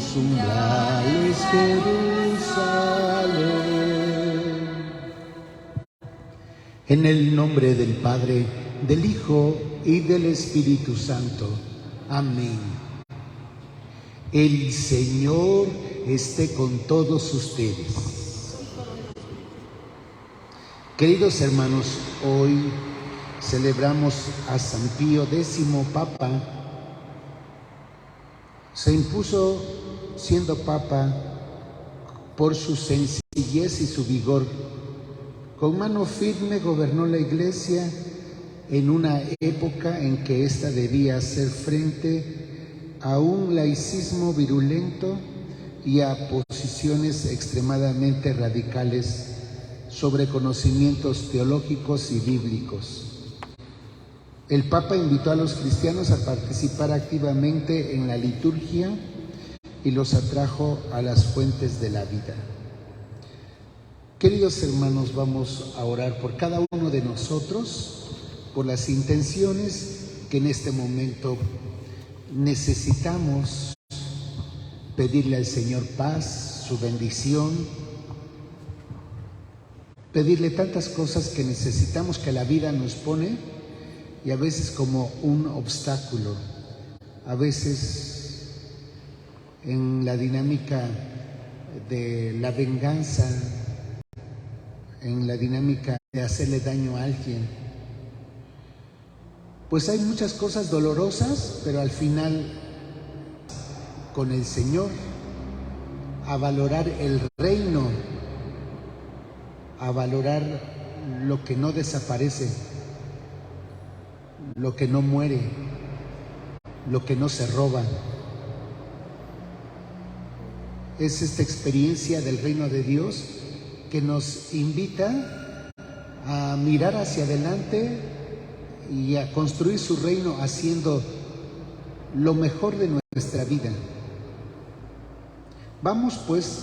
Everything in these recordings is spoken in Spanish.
los umbrales, Jerusalén. En el nombre del Padre, del Hijo y del Espíritu Santo. Amén. El Señor esté con todos ustedes. Queridos hermanos, hoy celebramos a San Pío X, Papa. Se impuso siendo Papa por su sencillez y su vigor. Con mano firme gobernó la Iglesia en una época en que ésta debía hacer frente a un laicismo virulento y a posiciones extremadamente radicales sobre conocimientos teológicos y bíblicos. El Papa invitó a los cristianos a participar activamente en la liturgia y los atrajo a las fuentes de la vida. Queridos hermanos, vamos a orar por cada uno de nosotros, por las intenciones que en este momento necesitamos pedirle al Señor paz, su bendición, pedirle tantas cosas que necesitamos que la vida nos pone y a veces como un obstáculo, a veces en la dinámica de la venganza, en la dinámica de hacerle daño a alguien. Pues hay muchas cosas dolorosas, pero al final con el Señor, a valorar el reino, a valorar lo que no desaparece, lo que no muere, lo que no se roba. Es esta experiencia del reino de Dios que nos invita a mirar hacia adelante y a construir su reino haciendo lo mejor de nuestra vida. Vamos pues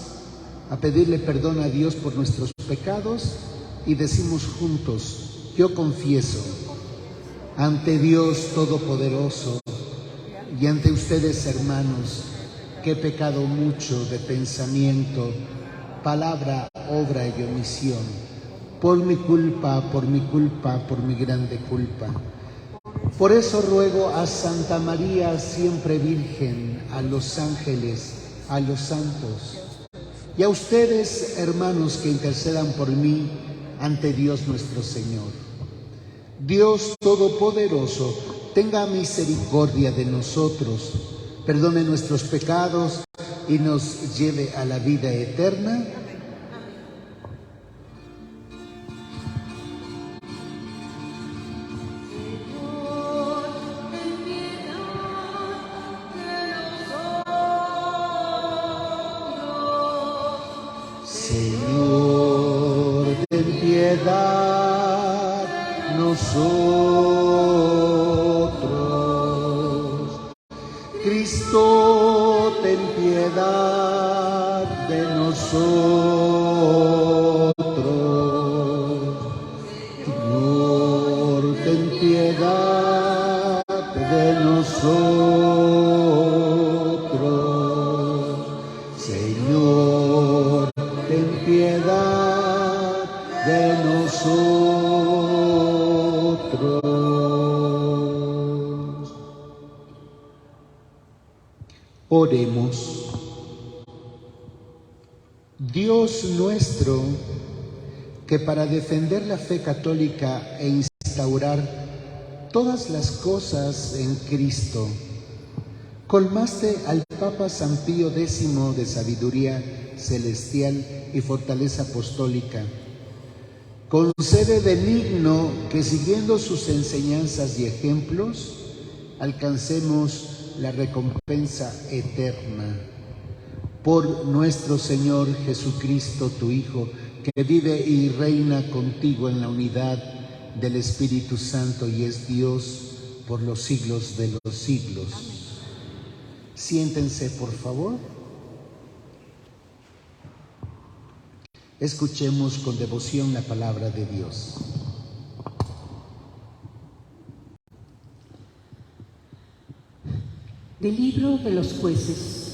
a pedirle perdón a Dios por nuestros pecados y decimos juntos: yo confieso ante Dios Todopoderoso y ante ustedes, hermanos, que he pecado mucho de pensamiento, palabra, obra y omisión, por mi culpa, por mi grande culpa. Por eso ruego a Santa María, siempre Virgen, a los ángeles, a los santos, y a ustedes, hermanos, que intercedan por mí ante Dios nuestro Señor. Dios Todopoderoso, tenga misericordia de nosotros, perdone nuestros pecados y nos lleve a la vida eterna. Señor, ten piedad nosotros. Cristo, ten piedad de nosotros. Señor, ten piedad de nosotros. Señor, ten piedad de nosotros. Oremos. Dios nuestro, que para defender la fe católica e instaurar todas las cosas en Cristo, colmaste al Papa San Pío X de sabiduría celestial y fortaleza apostólica. Concede benigno que, siguiendo sus enseñanzas y ejemplos, alcancemos la recompensa eterna. Por nuestro Señor Jesucristo, tu Hijo, que vive y reina contigo en la unidad del Espíritu Santo y es Dios por los siglos de los siglos. Amén. Siéntense, por favor. Escuchemos con devoción la palabra de Dios. Del libro de los Jueces.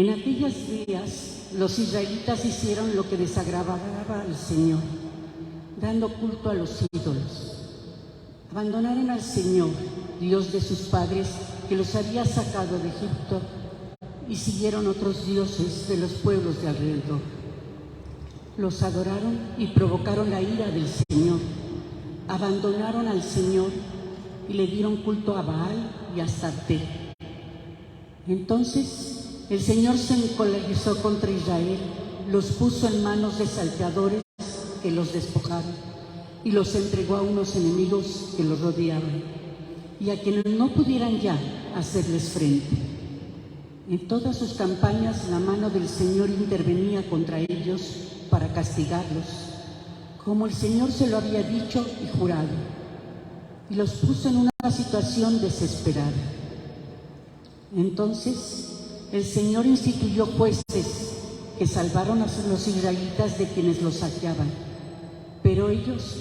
En aquellos días los israelitas hicieron lo que desagradaba al Señor, dando culto a los ídolos. Abandonaron al Señor, Dios de sus padres, que los había sacado de Egipto, y siguieron otros dioses de los pueblos de alrededor. Los adoraron y provocaron la ira del Señor. Abandonaron al Señor y le dieron culto a Baal y a Astarte. Entonces el Señor se encolerizó contra Israel, los puso en manos de salteadores que los despojaron y los entregó a unos enemigos que los rodeaban y a quienes no pudieran ya hacerles frente. En todas sus campañas la mano del Señor intervenía contra ellos para castigarlos, como el Señor se lo había dicho y jurado, y los puso en una situación desesperada. Entonces el Señor instituyó jueces que salvaron a los israelitas de quienes los saqueaban, pero ellos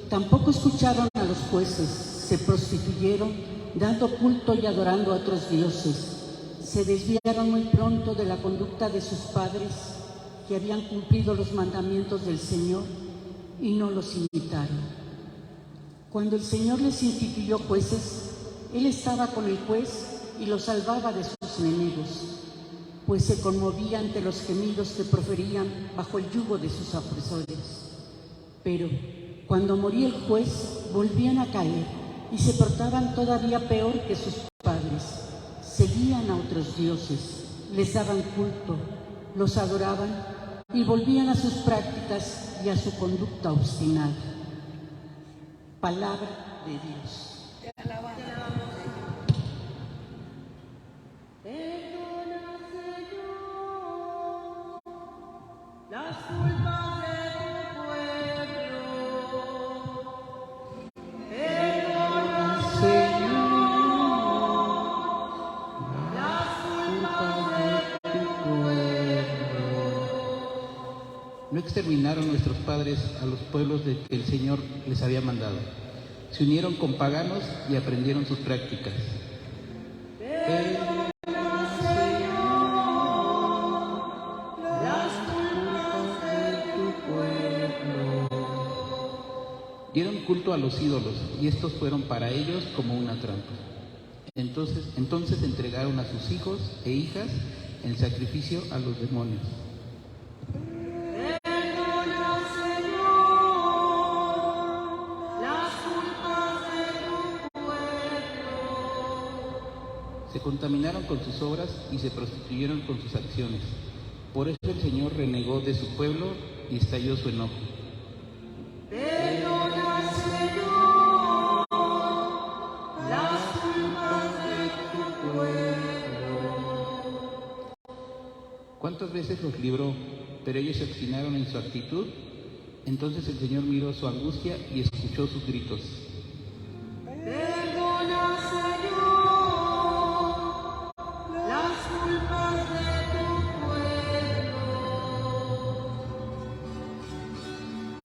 tampoco escucharon a los jueces, se prostituyeron, dando culto y adorando a otros dioses. Se desviaron muy pronto de la conducta de sus padres, que habían cumplido los mandamientos del Señor y no los imitaron. Cuando el Señor les instituyó jueces, Él estaba con el juez y los salvaba de sus enemigos, pues se conmovía ante los gemidos que proferían bajo el yugo de sus opresores. Pero cuando moría el juez, volvían a caer y se portaban todavía peor que sus padres. Seguían a otros dioses, les daban culto, los adoraban y volvían a sus prácticas y a su conducta obstinada. Palabra de Dios. Te alabamos. Perdona, Señor, las culpas de tu pueblo. Perdona, Señor, las culpas de tu pueblo. No exterminaron nuestros padres a los pueblos de que el Señor les había mandado. Se unieron con paganos y aprendieron sus prácticas. Dieron culto a los ídolos y estos fueron para ellos como una trampa. Entonces entregaron a sus hijos e hijas en sacrificio a los demonios. Se contaminaron con sus obras y se prostituyeron con sus acciones. Por eso el Señor renegó de su pueblo y estalló su enojo. Perdona, Señor, las culpas de tu pueblo. ¿Cuántas veces los libró? Pero ellos se obstinaron en su actitud. Entonces el Señor miró su angustia y escuchó sus gritos. Perdona, Señor, las culpas de tu pueblo.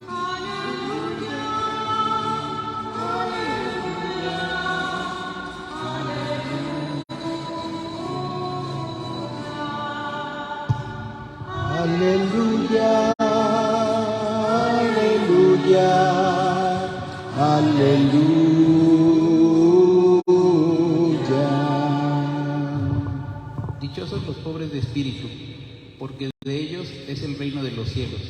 Aleluya, aleluya, Aleluya, aleluya, aleluya. Dichosos los pobres de espíritu, porque de ellos es el reino de los cielos.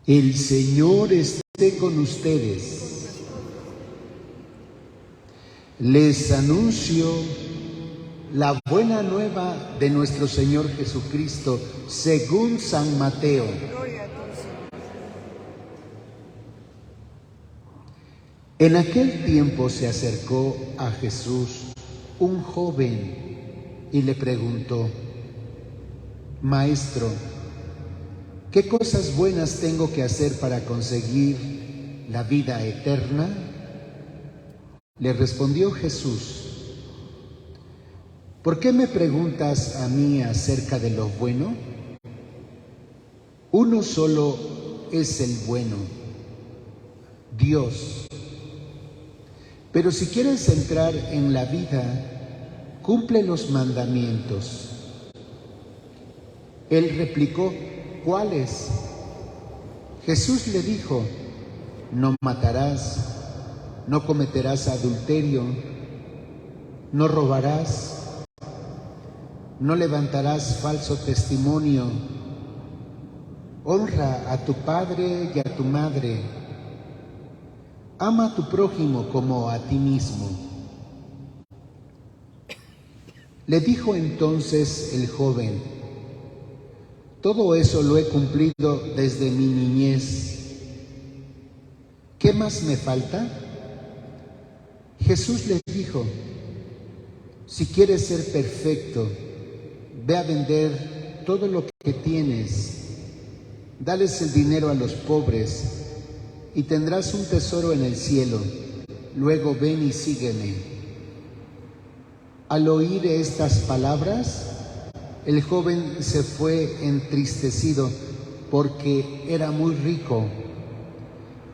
El Señor esté con ustedes. Les anuncio la buena nueva de nuestro Señor Jesucristo según San Mateo. Gloria a ti, Señor. En aquel tiempo se acercó a Jesús un joven y le preguntó: Maestro, ¿qué cosas buenas tengo que hacer para conseguir la vida eterna? Le respondió Jesús: ¿por qué me preguntas a mí acerca de lo bueno? Uno solo es el bueno, Dios. Pero si quieres entrar en la vida, cumple los mandamientos. Él replicó: ¿cuáles? Jesús le dijo: no matarás, no cometerás adulterio, no robarás, no levantarás falso testimonio, honra a tu padre y a tu madre, ama a tu prójimo como a ti mismo. Le dijo entonces el joven: todo eso lo he cumplido desde mi niñez. ¿Qué más me falta? Jesús le dijo: si quieres ser perfecto, ve a vender todo lo que tienes, dales el dinero a los pobres y tendrás un tesoro en el cielo. Luego ven y sígueme. Al oír estas palabras, el joven se fue entristecido porque era muy rico.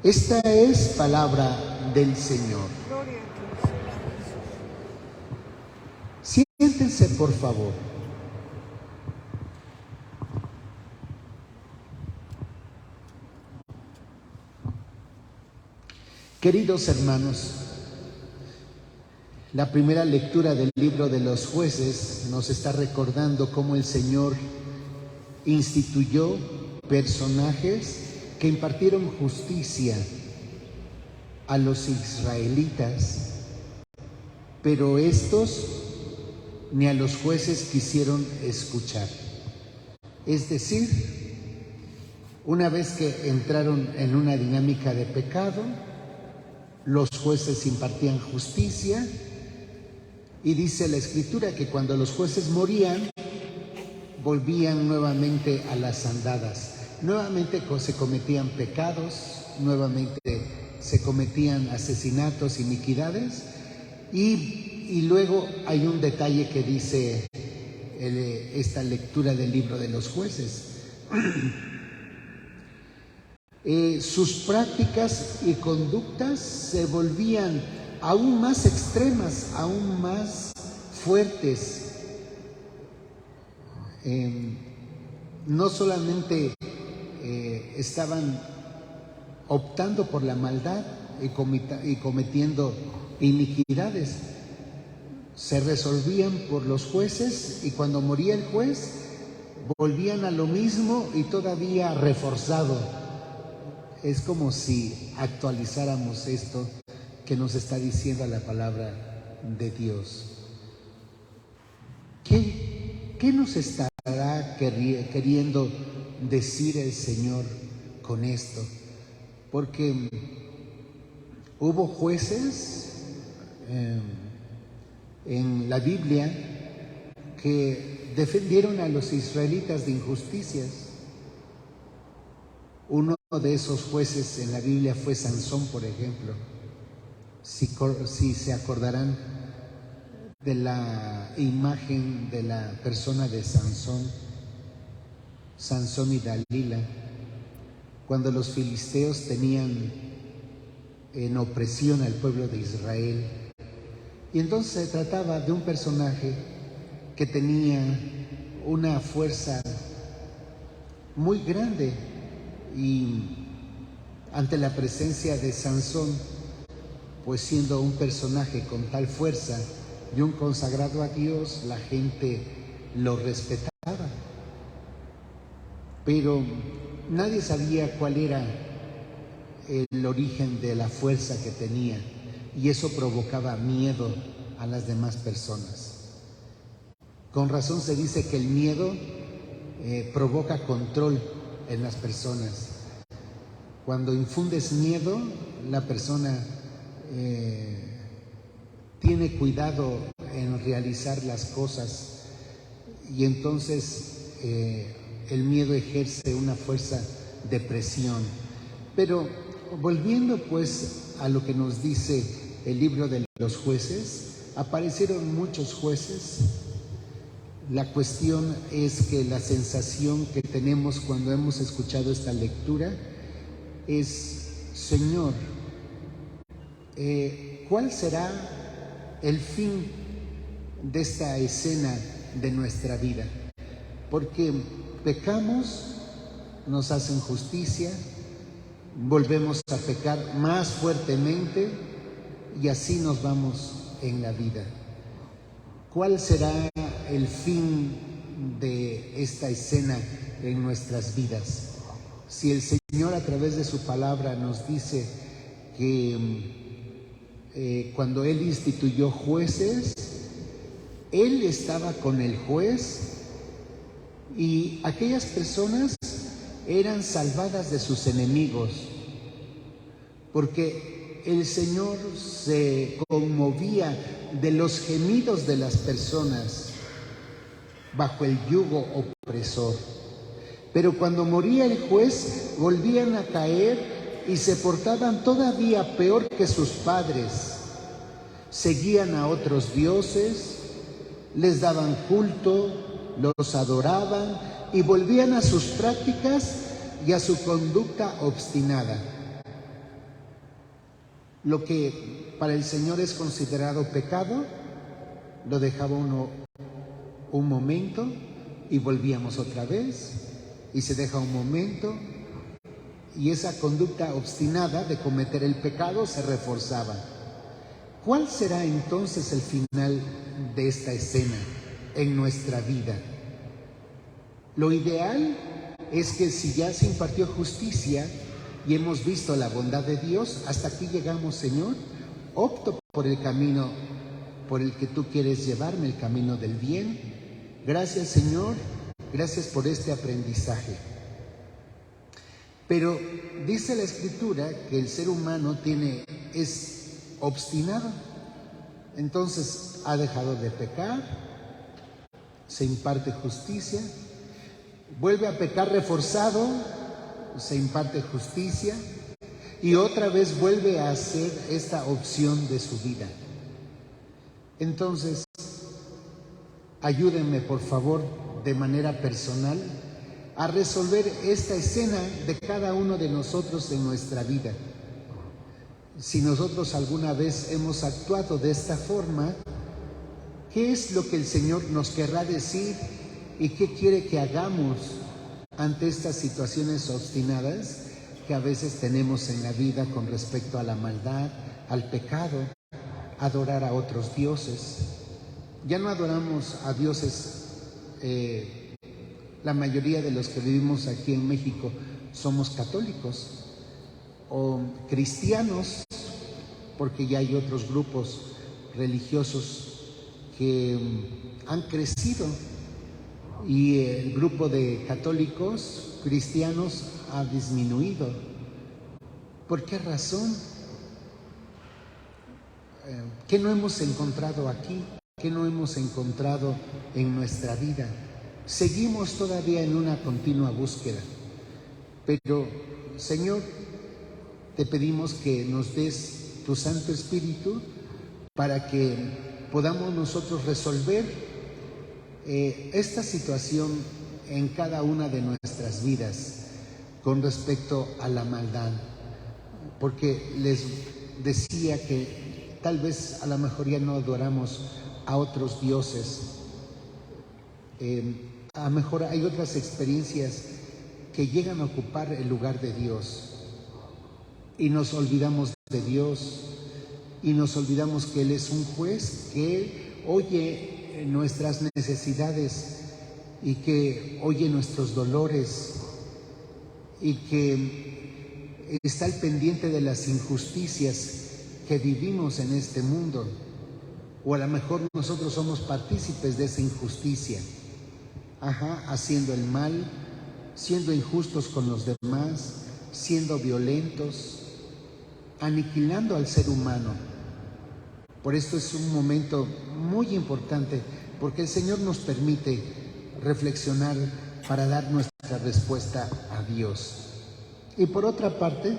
Esta es palabra del Señor. Siéntense, por favor. Queridos hermanos, la primera lectura del libro de los Jueces nos está recordando cómo el Señor instituyó personajes que impartieron justicia a los israelitas, pero estos ni a los jueces quisieron escuchar. Es decir, una vez que entraron en una dinámica de pecado, los jueces impartían justicia, y dice la Escritura que cuando los jueces morían, volvían nuevamente a las andadas. Nuevamente se cometían pecados, nuevamente se cometían asesinatos, iniquidades, y luego hay un detalle que dice esta lectura del libro de los Jueces. Sus prácticas y conductas se volvían aún más extremas, aún más fuertes. No solamente estaban optando por la maldad y cometiendo iniquidades, se resolvían por los jueces, y cuando moría el juez volvían a lo mismo y todavía reforzado. Es como si actualizáramos esto que nos está diciendo la palabra de Dios. ¿Qué nos estará queriendo decir el Señor con esto? Porque hubo jueces en la Biblia que defendieron a los israelitas de injusticias. Uno de esos jueces en la Biblia fue Sansón, por ejemplo. Si se acordarán de la imagen de la persona de Sansón y Dalila, cuando los filisteos tenían en opresión al pueblo de Israel. Y entonces se trataba de un personaje que tenía una fuerza muy grande, y ante la presencia de Sansón, pues siendo un personaje con tal fuerza y un consagrado a Dios, la gente lo respetaba. Pero nadie sabía cuál era el origen de la fuerza que tenía, y eso provocaba miedo a las demás personas. Con razón se dice que el miedo provoca control en las personas. Cuando infundes miedo, la persona tiene cuidado en realizar las cosas, y entonces el miedo ejerce una fuerza de presión. Pero volviendo pues a lo que nos dice el libro de los jueces, aparecieron muchos jueces. La cuestión es que la sensación que tenemos cuando hemos escuchado esta lectura es: Señor, ¿cuál será el fin de esta escena de nuestra vida? Porque pecamos, nos hacen justicia, volvemos a pecar más fuertemente y así nos vamos en la vida. ¿Cuál será el fin de esta escena en nuestras vidas? Si el Señor a través de su palabra nos dice que cuando Él instituyó jueces, Él estaba con el juez y aquellas personas eran salvadas de sus enemigos, porque el Señor se conmovía de los gemidos de las personas bajo el yugo opresor. Pero cuando moría el juez, volvían a caer y se portaban todavía peor que sus padres. Seguían a otros dioses, les daban culto, los adoraban y volvían a sus prácticas y a su conducta obstinada. Lo que para el Señor es considerado pecado, lo dejaba uno un momento y volvíamos otra vez, y se deja un momento y esa conducta obstinada de cometer el pecado se reforzaba. ¿Cuál será entonces el final de esta escena en nuestra vida? Lo ideal es que si ya se impartió justicia y hemos visto la bondad de Dios, hasta aquí llegamos, Señor, opto por el camino por el que tú quieres llevarme, el camino del bien. Gracias, Señor, gracias por este aprendizaje. Pero dice la Escritura que el ser humano es obstinado. Entonces ha dejado de pecar, se imparte justicia, vuelve a pecar reforzado, se imparte justicia y otra vez vuelve a hacer esta opción de su vida. Entonces, ayúdenme por favor de manera personal a resolver esta escena de cada uno de nosotros en nuestra vida. Si nosotros alguna vez hemos actuado de esta forma, ¿qué es lo que el Señor nos querrá decir y qué quiere que hagamos ante estas situaciones obstinadas que a veces tenemos en la vida con respecto a la maldad, al pecado, adorar a otros dioses? Ya no adoramos a dioses, la mayoría de los que vivimos aquí en México somos católicos o cristianos, porque ya hay otros grupos religiosos que han crecido y el grupo de católicos cristianos ha disminuido. ¿Por qué razón? ¿Qué no hemos encontrado aquí? ¿Qué no hemos encontrado en nuestra vida? Seguimos todavía en una continua búsqueda. Pero, Señor, te pedimos que nos des tu Santo Espíritu para que podamos nosotros resolver esta situación en cada una de nuestras vidas con respecto a la maldad. Porque les decía que tal vez a lo mejor ya no adoramos a otros dioses. A lo mejor hay otras experiencias que llegan a ocupar el lugar de Dios y nos olvidamos de Dios y nos olvidamos que Él es un juez, que Él oye nuestras necesidades y que oye nuestros dolores y que está al pendiente de las injusticias que vivimos en este mundo. O a lo mejor nosotros somos partícipes de esa injusticia, haciendo el mal, siendo injustos con los demás, siendo violentos, aniquilando al ser humano. Por esto es un momento muy importante, porque el Señor nos permite reflexionar para dar nuestra respuesta a Dios. Y por otra parte,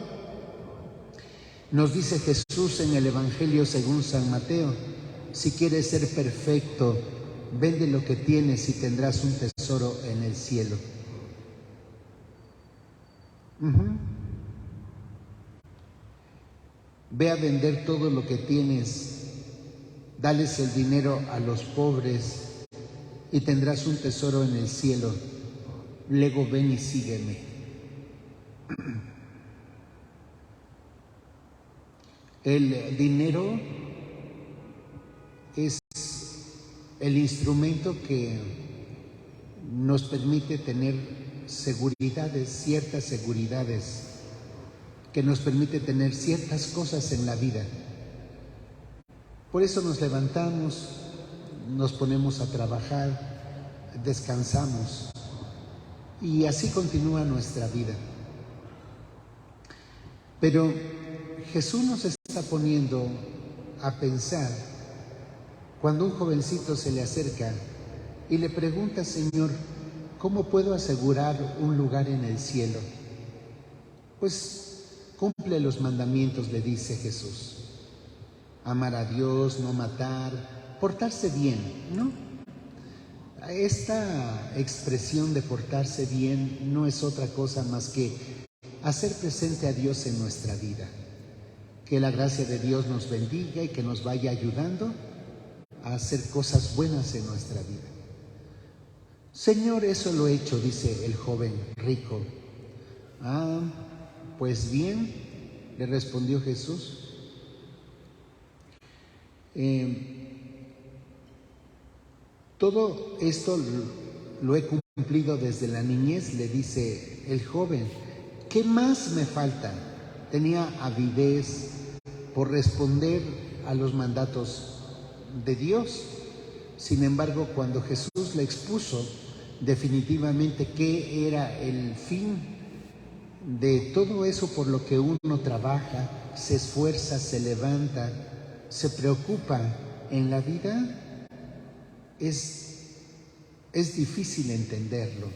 nos dice Jesús en el Evangelio según San Mateo: si quieres ser perfecto, vende lo que tienes y tendrás un tesoro en el cielo. Ve a vender todo lo que tienes, dales el dinero a los pobres y tendrás un tesoro en el cielo. Luego ven y sígueme. El dinero es el instrumento que nos permite tener seguridades, ciertas seguridades, que nos permite tener ciertas cosas en la vida. Por eso nos levantamos, nos ponemos a trabajar, descansamos y así continúa nuestra vida. Pero Jesús nos está poniendo a pensar cuando un jovencito se le acerca y le pregunta: Señor, ¿cómo puedo asegurar un lugar en el cielo? Pues cumple los mandamientos, le dice Jesús. Amar a Dios, no matar, portarse bien, ¿no? Esta expresión de portarse bien no es otra cosa más que hacer presente a Dios en nuestra vida. Que la gracia de Dios nos bendiga y que nos vaya ayudando a hacer cosas buenas en nuestra vida. Señor, eso lo he hecho, dice el joven rico. Pues bien, le respondió Jesús. Todo esto lo he cumplido desde la niñez, le dice el joven. ¿Qué más me falta? Tenía avidez por responder a los mandatos de Dios. Sin embargo, cuando Jesús le expuso definitivamente qué era el fin de todo eso por lo que uno trabaja, se esfuerza, se levanta, se preocupa en la vida, es difícil entenderlo,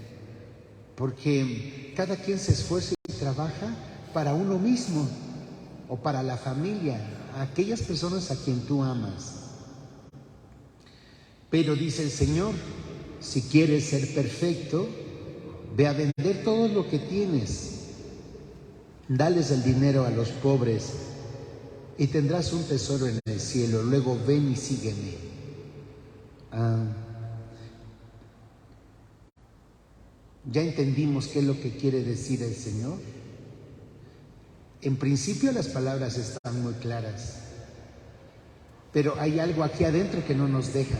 porque cada quien se esfuerza y trabaja para uno mismo o para la familia, a aquellas personas a quien tú amas. Pero dice el Señor: si quieres ser perfecto, ve a vender todo lo que tienes, dales el dinero a los pobres y tendrás un tesoro en el cielo. Luego ven y sígueme. ¿Ya entendimos qué es lo que quiere decir el Señor? En principio las palabras están muy claras, pero hay algo aquí adentro que no nos deja.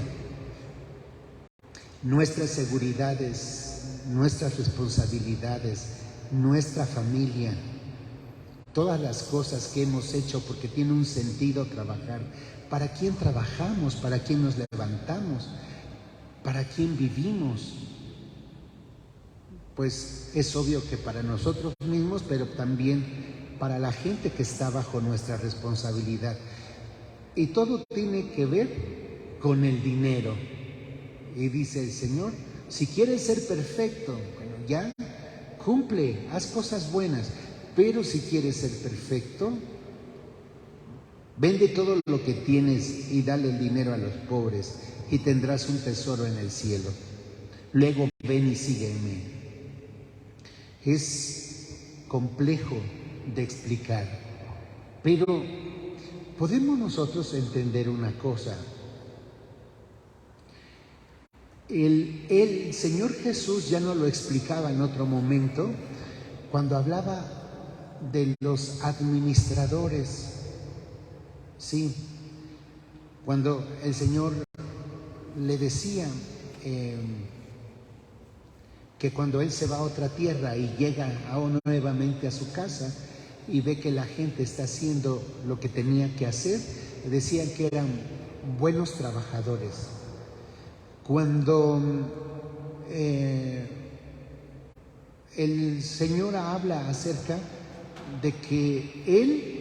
Nuestras seguridades, nuestras responsabilidades, nuestra familia, todas las cosas que hemos hecho, porque tiene un sentido trabajar. ¿Para quién trabajamos? ¿Para quién nos levantamos? ¿Para quién vivimos? Pues es obvio que para nosotros mismos, pero también para la gente que está bajo nuestra responsabilidad. Y todo tiene que ver con el dinero. Y dice el Señor: si quieres ser perfecto, bueno, ya cumple, haz cosas buenas. Pero si quieres ser perfecto, vende todo lo que tienes y dale el dinero a los pobres y tendrás un tesoro en el cielo. Luego ven y sígueme. Es complejo de explicar, pero podemos nosotros entender una cosa. El Señor Jesús ya nos lo explicaba en otro momento cuando hablaba de los administradores. Sí, cuando el Señor le decía que cuando Él se va a otra tierra y llega nuevamente a su casa y ve que la gente está haciendo lo que tenía que hacer, decían que eran buenos trabajadores. Cuando el Señor habla acerca de que Él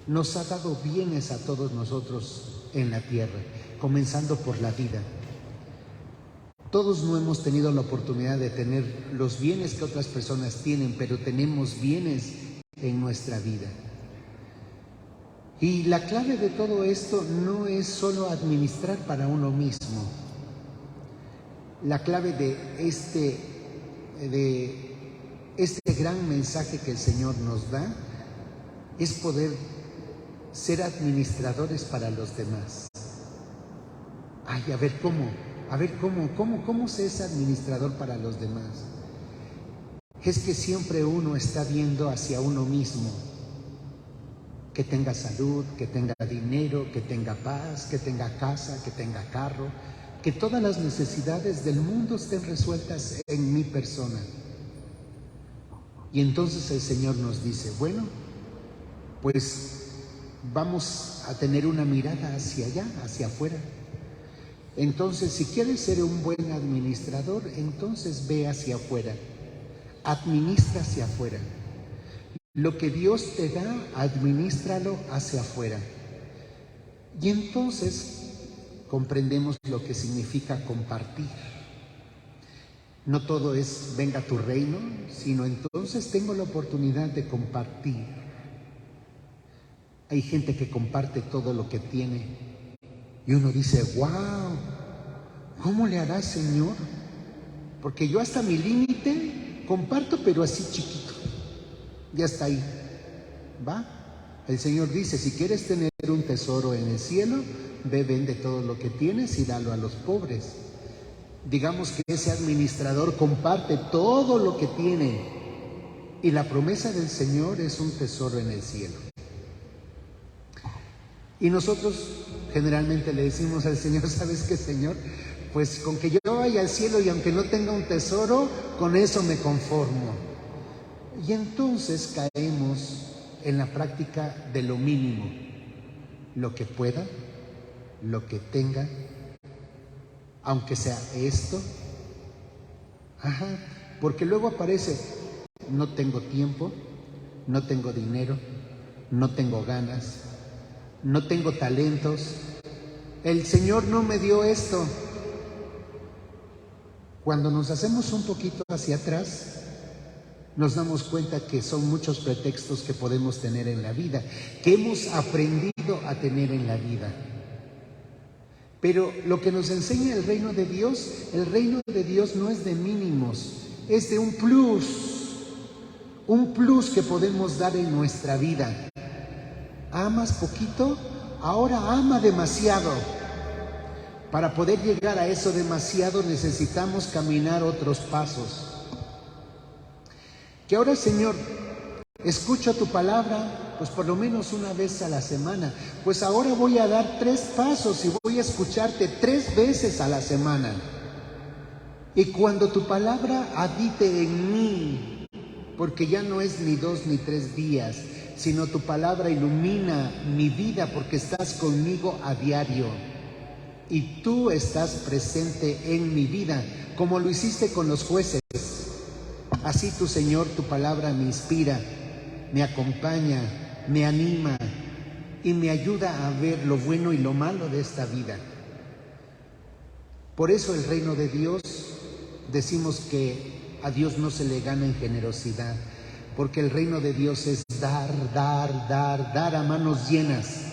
nos ha dado bienes a todos nosotros en la tierra, comenzando por la vida. Todos no hemos tenido la oportunidad de tener los bienes que otras personas tienen, pero tenemos bienes en nuestra vida. Y la clave de todo esto no es solo administrar para uno mismo. La clave de este gran mensaje que el Señor nos da es poder ser administradores para los demás. Ay, a ver cómo se es administrador para los demás. Es que siempre uno está viendo hacia uno mismo, que tenga salud, que tenga dinero, que tenga paz, que tenga casa, que tenga carro, que todas las necesidades del mundo estén resueltas en mi persona. Y entonces el Señor nos dice, bueno, pues vamos a tener una mirada hacia allá, hacia afuera. Entonces, si quieres ser un buen administrador, entonces ve hacia afuera, administra hacia afuera. Lo que Dios te da, administralo hacia afuera. Y entonces comprendemos lo que significa compartir. No todo es venga tu reino, sino entonces tengo la oportunidad de compartir. Hay gente que comparte todo lo que tiene y uno dice, wow, ¿cómo le hará, Señor? Porque yo hasta mi límite comparto, pero así chiquito. Ya está ahí, ¿va? El Señor dice, si quieres tener un tesoro en el cielo, ve, vende todo lo que tienes y dalo a los pobres. Digamos que ese administrador comparte todo lo que tiene y la promesa del Señor es un tesoro en el cielo. Y nosotros generalmente le decimos al Señor, ¿sabes qué, Señor? Pues con que yo vaya al cielo y aunque no tenga un tesoro, con eso me conformo. Y entonces caemos en la práctica de lo mínimo, lo que pueda, lo que tenga, aunque sea esto. Porque luego aparece, no tengo tiempo, no tengo dinero, no tengo ganas, no tengo talentos, el Señor no me dio esto. Cuando nos hacemos un poquito hacia atrás, nos damos cuenta que son muchos pretextos que podemos tener en la vida, que hemos aprendido a tener en la vida. Pero lo que nos enseña el reino de Dios no es de mínimos, es de un plus que podemos dar en nuestra vida. ¿Amas poquito? Ahora ama demasiado. Para poder llegar a eso demasiado necesitamos caminar otros pasos. Que ahora, Señor, escucho tu palabra, pues por lo menos una vez a la semana. Pues ahora voy a dar 3 pasos y voy a escucharte 3 veces a la semana. Y cuando tu palabra habite en mí, porque ya no es ni 2 ni 3 días, sino tu palabra ilumina mi vida porque estás conmigo a diario. Y tú estás presente en mi vida, como lo hiciste con los jueces. Así tu Señor, tu palabra me inspira, me acompaña, me anima y me ayuda a ver lo bueno y lo malo de esta vida. Por eso el reino de Dios, decimos que a Dios no se le gana en generosidad, porque el reino de Dios es dar a manos llenas.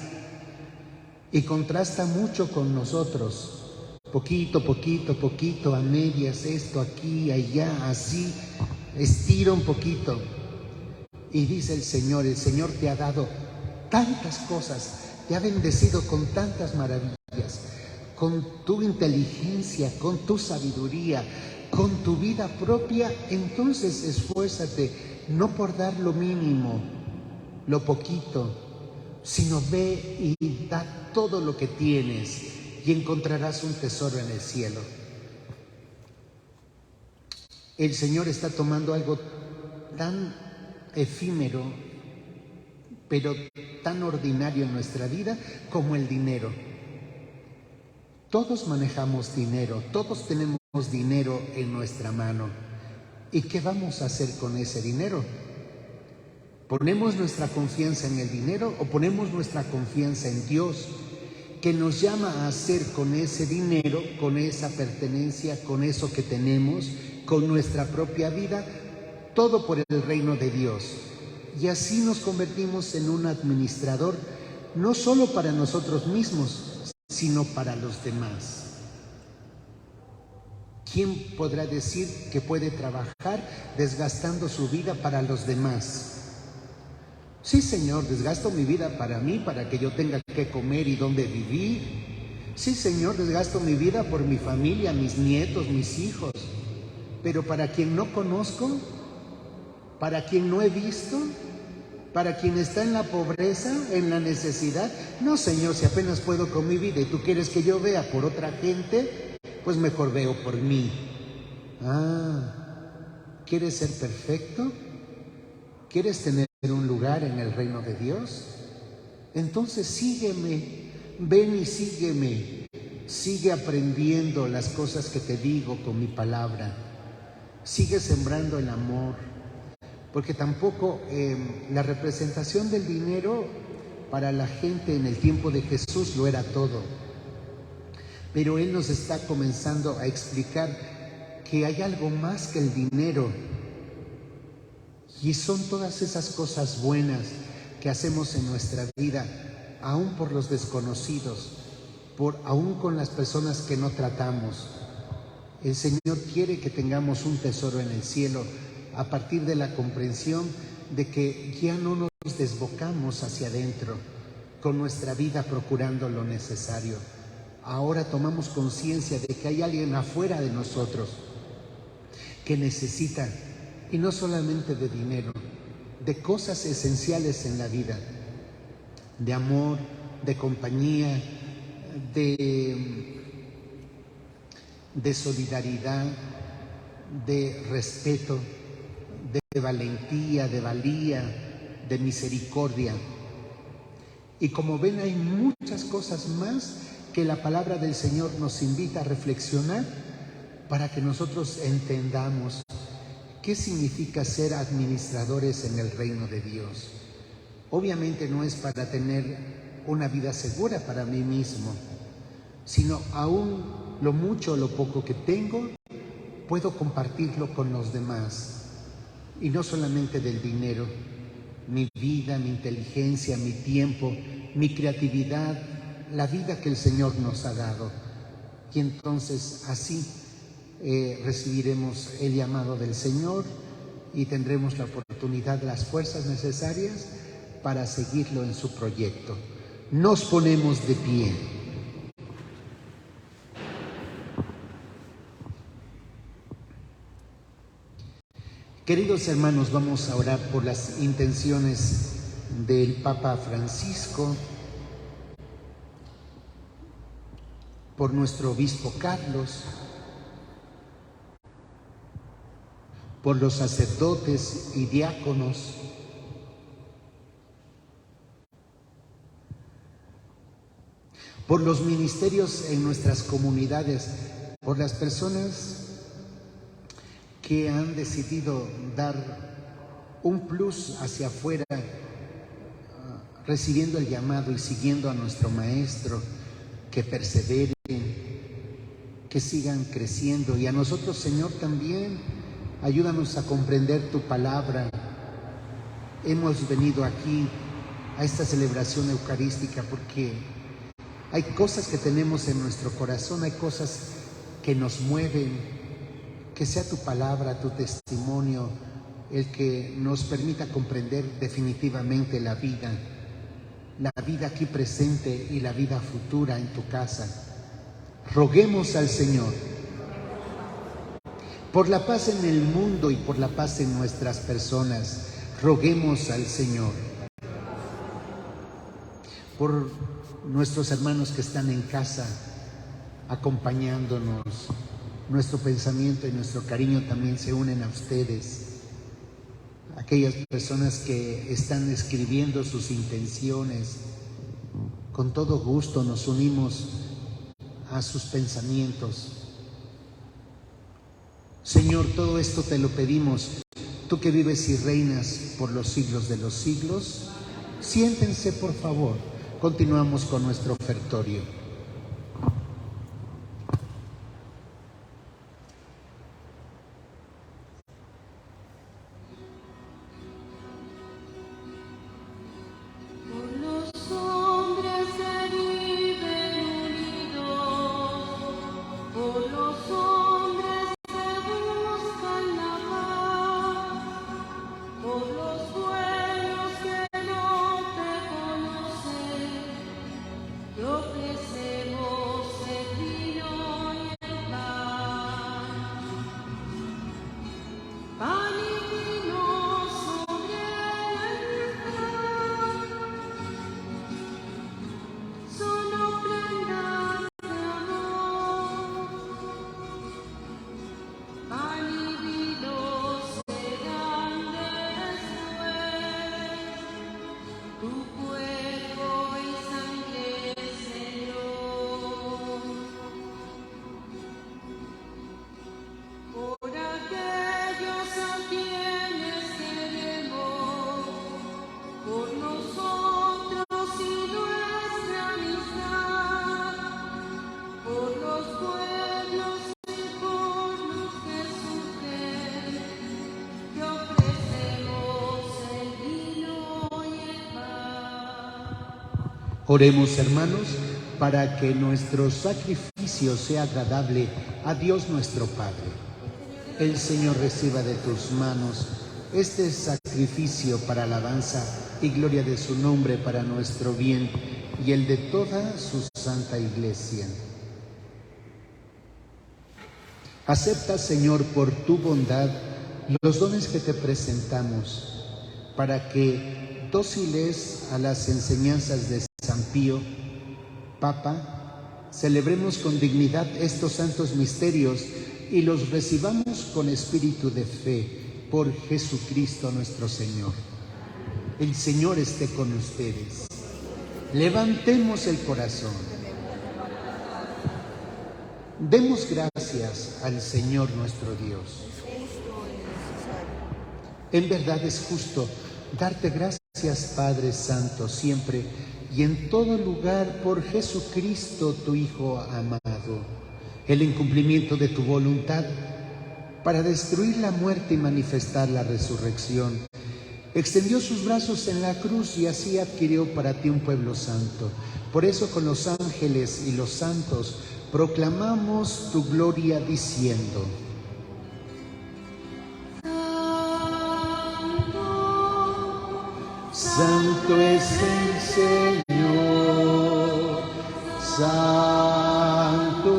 Y contrasta mucho con nosotros, poquito, a medias, esto, aquí, allá, así, estira un poquito. Y dice el Señor te ha dado tantas cosas, te ha bendecido con tantas maravillas, con tu inteligencia, con tu sabiduría, con tu vida propia. Entonces esfuérzate, no por dar lo mínimo, lo poquito, sino ve y da todo lo que tienes y encontrarás un tesoro en el cielo. El Señor está tomando algo tan efímero, pero tan ordinario en nuestra vida como el dinero. Todos manejamos dinero, todos tenemos dinero en nuestra mano. ¿Y qué vamos a hacer con ese dinero? ¿Ponemos nuestra confianza en el dinero o ponemos nuestra confianza en Dios? que nos llama a hacer con ese dinero, con esa pertenencia, con eso que tenemos, con nuestra propia vida, todo por el reino de Dios. Y así nos convertimos en un administrador, no solo para nosotros mismos, sino para los demás. ¿Quién podrá decir que puede trabajar desgastando su vida para los demás? Sí, Señor, desgasto mi vida para mí, para que yo tenga que comer y dónde vivir. Sí, Señor, desgasto mi vida por mi familia, mis nietos, mis hijos. Pero para quien no conozco, para quien no he visto, para quien está en la pobreza, en la necesidad, no, Señor, si apenas puedo con mi vida y tú quieres que yo vea por otra gente, pues mejor veo por mí. ¿Quieres ser perfecto? ¿Quieres tener un lugar en el reino de Dios? Entonces sígueme, ven y sígueme. Sigue aprendiendo las cosas que te digo con mi palabra. Sigue sembrando el amor. Porque tampoco la representación del dinero para la gente en el tiempo de Jesús lo era todo. Pero Él nos está comenzando a explicar que hay algo más que el dinero. Y son todas esas cosas buenas que hacemos en nuestra vida, aún por los desconocidos, aún con las personas que no tratamos. El Señor quiere que tengamos un tesoro en el cielo a partir de la comprensión de que ya no nos desbocamos hacia adentro con nuestra vida procurando lo necesario. Ahora tomamos conciencia de que hay alguien afuera de nosotros que necesita, y no solamente de dinero, de cosas esenciales en la vida, de amor, de compañía, de solidaridad, de respeto, de valentía, de valía, de misericordia. Y como ven, hay muchas cosas más que la palabra del Señor nos invita a reflexionar para que nosotros entendamos qué significa ser administradores en el reino de Dios. Obviamente no es para tener una vida segura para mí mismo, sino aún lo mucho o lo poco que tengo, puedo compartirlo con los demás. Y no solamente del dinero, mi vida, mi inteligencia, mi tiempo, mi creatividad, la vida que el Señor nos ha dado. Y entonces así recibiremos el llamado del Señor y tendremos la oportunidad, las fuerzas necesarias para seguirlo en su proyecto. Nos ponemos de pie. Queridos hermanos, vamos a orar por las intenciones del Papa Francisco, por nuestro obispo Carlos, por los sacerdotes y diáconos, por los ministerios en nuestras comunidades, por las personas que han decidido dar un plus hacia afuera, recibiendo el llamado y siguiendo a nuestro Maestro, que perseveren, que sigan creciendo. Y a nosotros, Señor, también ayúdanos a comprender tu palabra. Hemos venido aquí a esta celebración eucarística porque hay cosas que tenemos en nuestro corazón, hay cosas que nos mueven. Que sea tu palabra, tu testimonio, el que nos permita comprender definitivamente la vida aquí presente y la vida futura en tu casa. Roguemos al Señor por la paz en el mundo y por la paz en nuestras personas. Roguemos al Señor por nuestros hermanos que están en casa acompañándonos. Nuestro pensamiento y nuestro cariño también se unen a ustedes. Aquellas personas que están escribiendo sus intenciones, con todo gusto nos unimos a sus pensamientos. Señor, todo esto te lo pedimos, tú que vives y reinas por los siglos de los siglos. Siéntense, por favor. Continuamos con nuestro ofertorio. Por los hombres se viven unidos, por los hombres se buscan la paz, por los pueblos que no te conocen, te ofrecemos el vino y el pan. Pan y vino sobre el altar, son ofrendas de amor. Pan y vino serán después tu cuerpo y sangre, Señor. Por aquellos a quienes queremos, por nosotros y nuestra amistad, por los pueblos y por los que sufren, te ofrecemos el vino y el pan. Oremos, hermanos, para que nuestro sacrificio sea agradable a Dios nuestro Padre. El Señor reciba de tus manos este sacrificio para alabanza y gloria de su nombre, para nuestro bien y el de toda su santa Iglesia. Acepta, Señor, por tu bondad los dones que te presentamos, para que, dóciles a las enseñanzas de San Pío, Papa, celebremos con dignidad estos santos misterios y los recibamos con espíritu de fe por Jesucristo nuestro Señor. El Señor esté con ustedes. Levantemos el corazón. Demos gracias al Señor nuestro Dios. En verdad es justo darte gracias, Padre Santo, siempre y en todo lugar, por Jesucristo, tu Hijo amado, el incumplimiento de tu voluntad para destruir la muerte y manifestar la resurrección. Extendió sus brazos en la cruz y así adquirió para ti un pueblo santo. Por eso, con los ángeles y los santos proclamamos tu gloria diciendo: Santo es el Señor, Santo,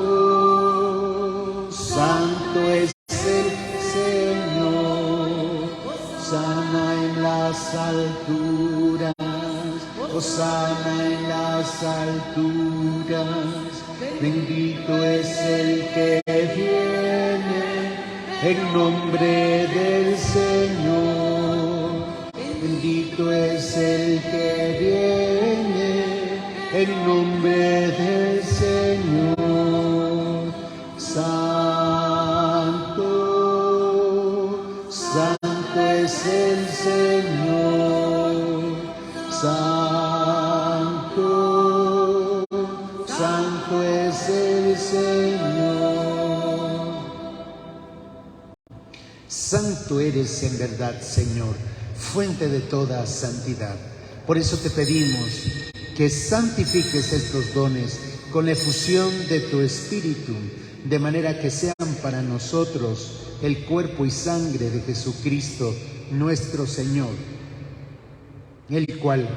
Santo es el Señor, Hosana en las alturas, Hosana en las alturas, bendito es el que viene en nombre del Señor, bendito es el que viene en nombre del Señor. Santo, Santo es el Señor. Santo, Santo es el Señor. Santo eres en verdad, Señor, fuente de toda santidad. Por eso te pedimos que santifiques estos dones con la efusión de tu Espíritu, de manera que sean para nosotros el cuerpo y sangre de Jesucristo, nuestro Señor, el cual,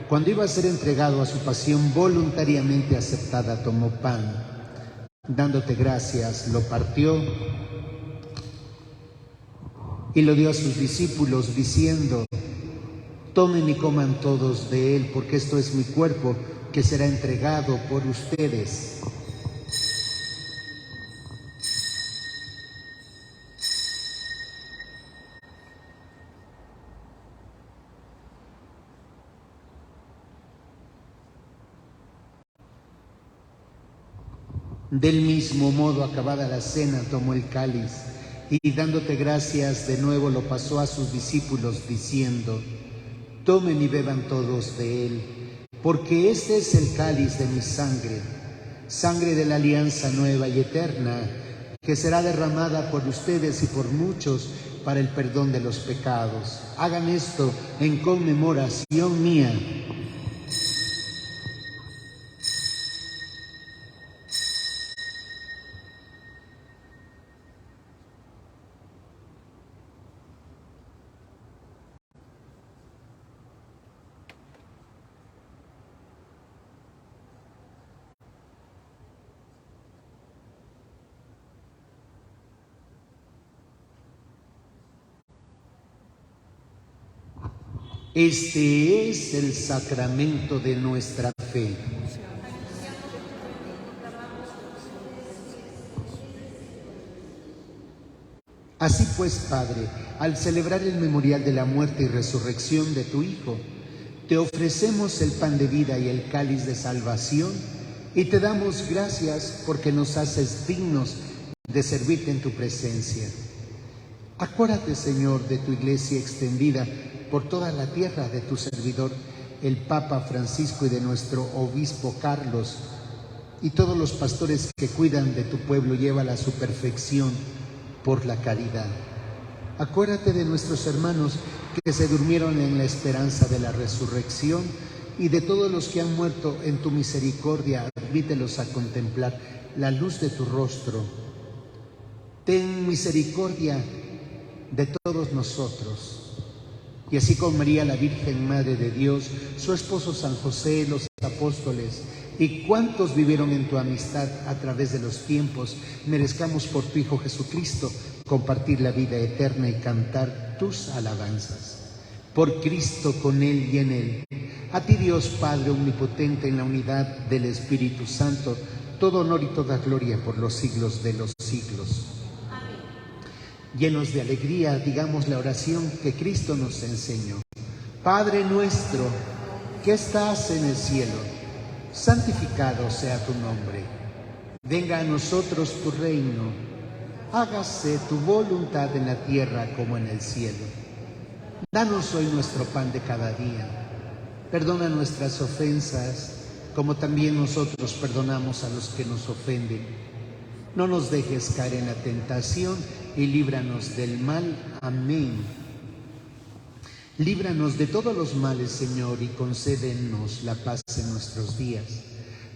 cuando iba a ser entregado a su pasión voluntariamente aceptada, tomó pan, dándote gracias, lo partió y lo dio a sus discípulos, diciendo: tomen y coman todos de él, porque esto es mi cuerpo que será entregado por ustedes. Del mismo modo, acabada la cena, tomó el cáliz y, dándote gracias, de nuevo lo pasó a sus discípulos, diciendo: tomen y beban todos de él, porque este es el cáliz de mi sangre, sangre de la alianza nueva y eterna, que será derramada por ustedes y por muchos para el perdón de los pecados. Hagan esto en conmemoración mía. Este es el sacramento de nuestra fe. Así pues, Padre, al celebrar el memorial de la muerte y resurrección de tu Hijo, te ofrecemos el pan de vida y el cáliz de salvación y te damos gracias porque nos haces dignos de servirte en tu presencia. Acuérdate, Señor, de tu iglesia extendida por toda la tierra, de tu servidor, el Papa Francisco, y de nuestro obispo Carlos, y todos los pastores que cuidan de tu pueblo. Llévala a su perfección por la caridad. Acuérdate de nuestros hermanos que se durmieron en la esperanza de la resurrección, y de todos los que han muerto en tu misericordia. Admítelos a contemplar la luz de tu rostro. Ten misericordia de todos nosotros. Y así con María, la Virgen Madre de Dios, su esposo San José, los apóstoles y cuantos vivieron en tu amistad a través de los tiempos, merezcamos por tu Hijo Jesucristo compartir la vida eterna y cantar tus alabanzas. Por Cristo, con Él y en Él. A ti, Dios Padre omnipotente, en la unidad del Espíritu Santo, todo honor y toda gloria por los siglos de los siglos. Llenos de alegría, digamos la oración que Cristo nos enseñó. Padre nuestro, que estás en el cielo, santificado sea tu nombre. Venga a nosotros tu reino. Hágase tu voluntad en la tierra como en el cielo. Danos hoy nuestro pan de cada día. Perdona nuestras ofensas, como también nosotros perdonamos a los que nos ofenden. No nos dejes caer en la tentación y líbranos del mal. Amén. Líbranos de todos los males, Señor, y concédenos la paz en nuestros días,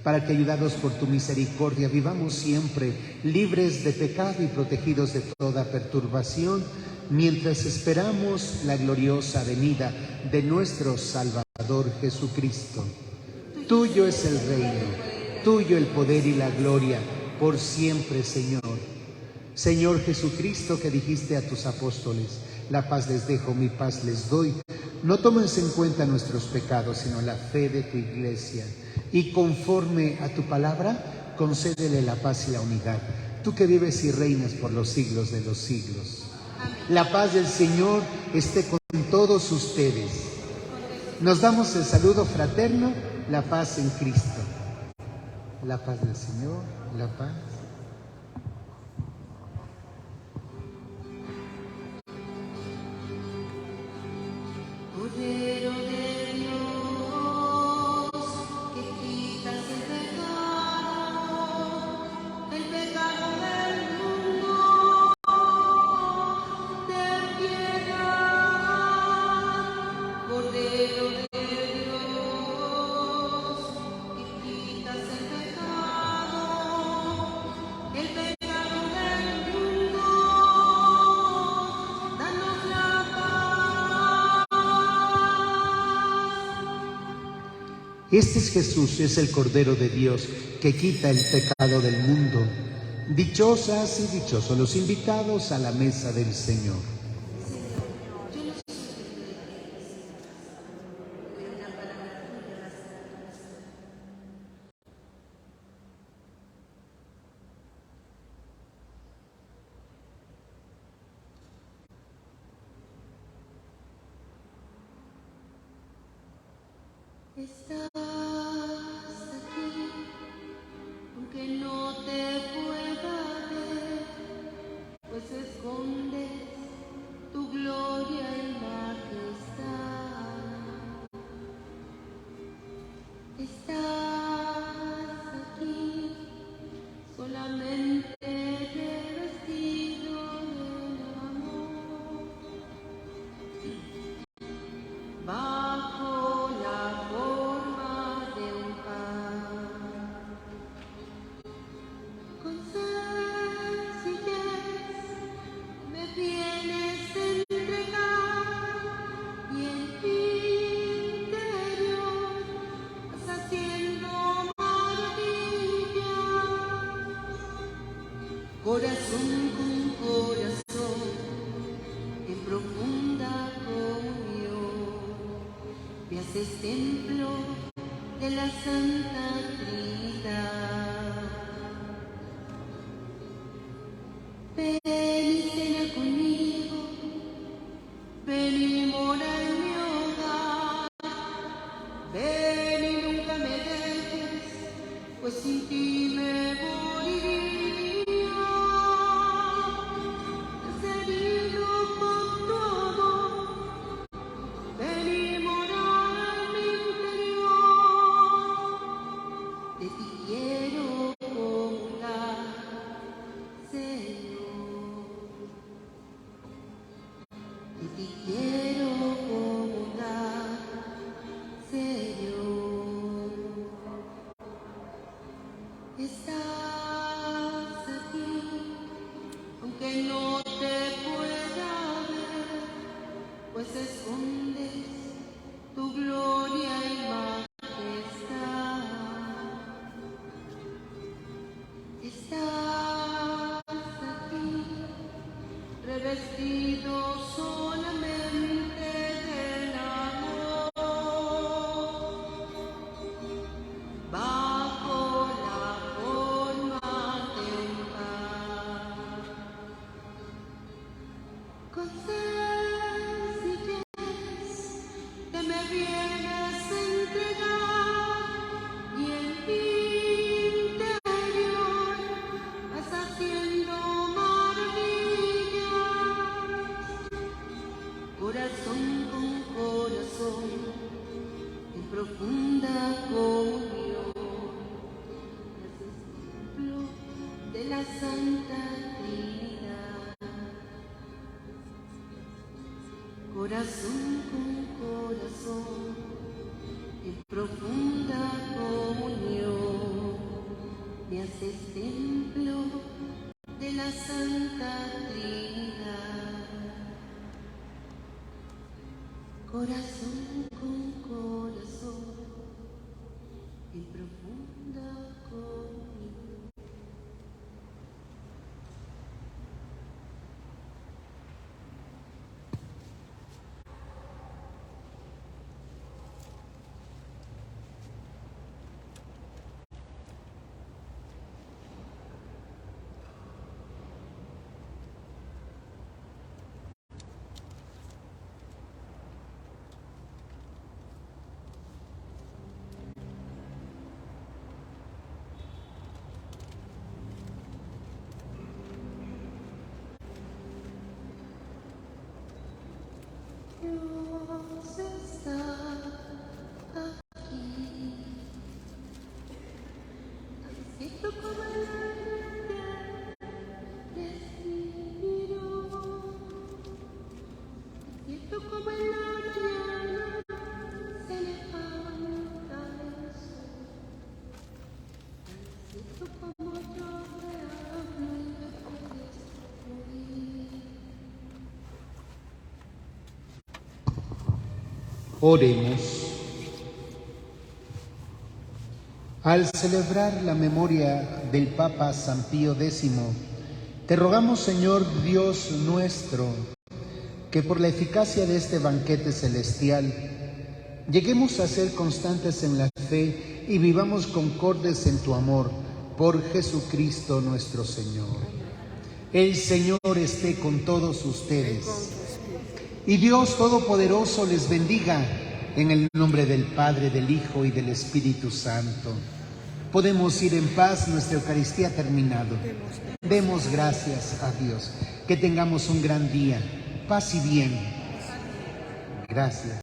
para que, ayudados por tu misericordia, vivamos siempre libres de pecado y protegidos de toda perturbación, mientras esperamos la gloriosa venida de nuestro Salvador Jesucristo. Tuyo es el reino, tuyo el poder y la gloria, por siempre, Señor. Señor Jesucristo, que dijiste a tus apóstoles: la paz les dejo, mi paz les doy. No tomes en cuenta nuestros pecados, sino la fe de tu iglesia. Y conforme a tu palabra, concédele la paz y la unidad. Tú que vives y reinas por los siglos de los siglos. La paz del Señor esté con todos ustedes. Nos damos el saludo fraterno, la paz en Cristo. La paz del Señor, la paz. Cordero de Dios, que quitas el pecado del mundo, ten piedad. Cordero de Dios, que quitas el pecado del mundo, danos la paz. Este es Jesús, es el Cordero de Dios que quita el pecado del mundo. Dichosas y dichosos los invitados a la mesa del Señor. Estás aquí, aunque no te pueda ver, pues escondes tu gloria y majestad. corazón con corazón, en profunda comunión, me haces templo de la Santa Trinidad. Ven y cena conmigo, ven y mora en mi hogar, ven y nunca me dejes, pues sin ti me moriría. Herido con tu amor, ven y mora en mi interior. De ti quiero comulgar, Señor. De ti quiero comulgar, Señor. Estás aquí, aunque no te pueda ver, pues escondes tu gloria y majestad. Estás aquí, revestido solamente del amor, bajo la forma de un pan. Con sencillez te me vienes a entregar y en mi interior vas haciendo maravillas. Corazón con corazón, en profunda comunión, haces templo de la Santa Trinidad. Corazón con corazón, en profunda comunión, me haces templo de la Santa Trinidad. Corazón con corazón, en profunda comunión. Dios está aquí, tan cierto como el aire respiro, tan cierto como en la mañana se levanta el sol, tan cierto como yo te hablo y me puedes oír. Oremos. Al celebrar la memoria del Papa San Pío X, te rogamos, Señor Dios nuestro, que por la eficacia de este banquete celestial lleguemos a ser constantes en la fe y vivamos concordes en tu amor, por Jesucristo nuestro Señor. El Señor esté con todos ustedes. Y Dios Todopoderoso les bendiga, en el nombre del Padre, del Hijo y del Espíritu Santo. Podemos ir en paz, nuestra Eucaristía ha terminado. Demos gracias a Dios. Que tengamos un gran día. Paz y bien. Gracias.